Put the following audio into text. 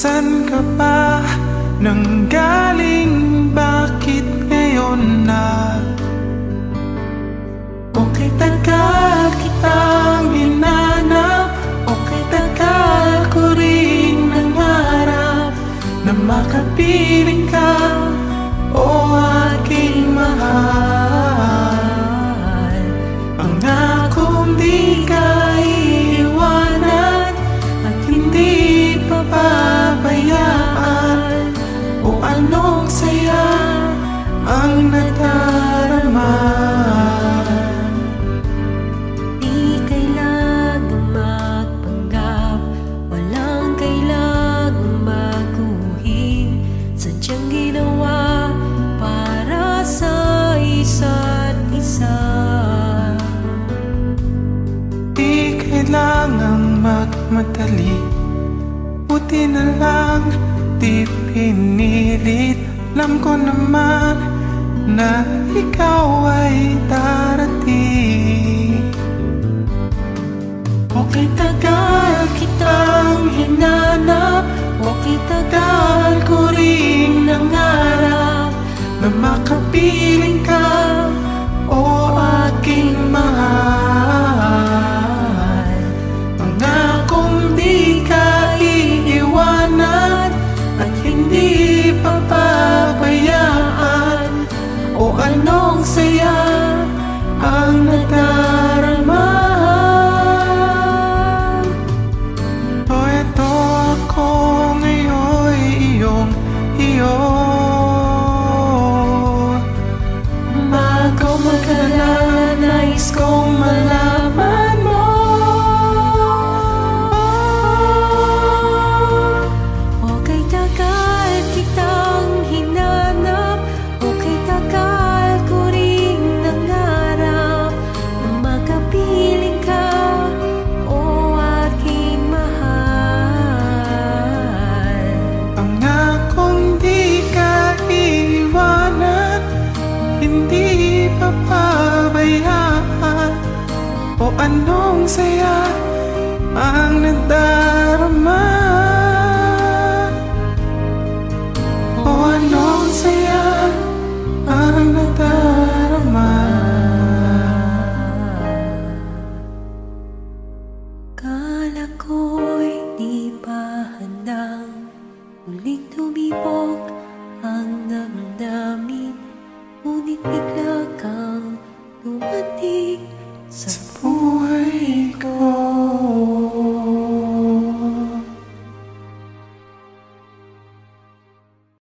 San ka ba nanggaling? Bakit ngayon na? Okay, tagal kitang hinanap, okay, tagal ko rin nangarap na makapiling ka, o aking mahal. Pangakong di ka iiwanan at hindi pababayaan, o anong saya ang nadarama. Di kailangang magpanggap, walang kailangang baguhin, sadyang ginawa para sa isa't isa. Di kailangang magmadali, buti na lang di pinilit. Alam ko naman na ikaw ay darating. Okay, tagal kitang hinanap, okay, tagal ko rin nangarap na makapiling ka, o aking mahal. Pangakong di ka iiwanan at hindi papabayaan, o anong saya ang nadarama. O eto ako ngayon, iyo. Bago magkala, nais kong malaman mo. Okay, tagal kitang hinanap, okay, tagal ko rin nangarap na makapiling ka, o aking mahal. Pangakong di ka iiwanan, hindi papabayaan, o anong saya ang nadarama. O anong saya ang nadarama. Kala ko'y di pa handang muling tumibok ang damdamin, ngunit bigla ka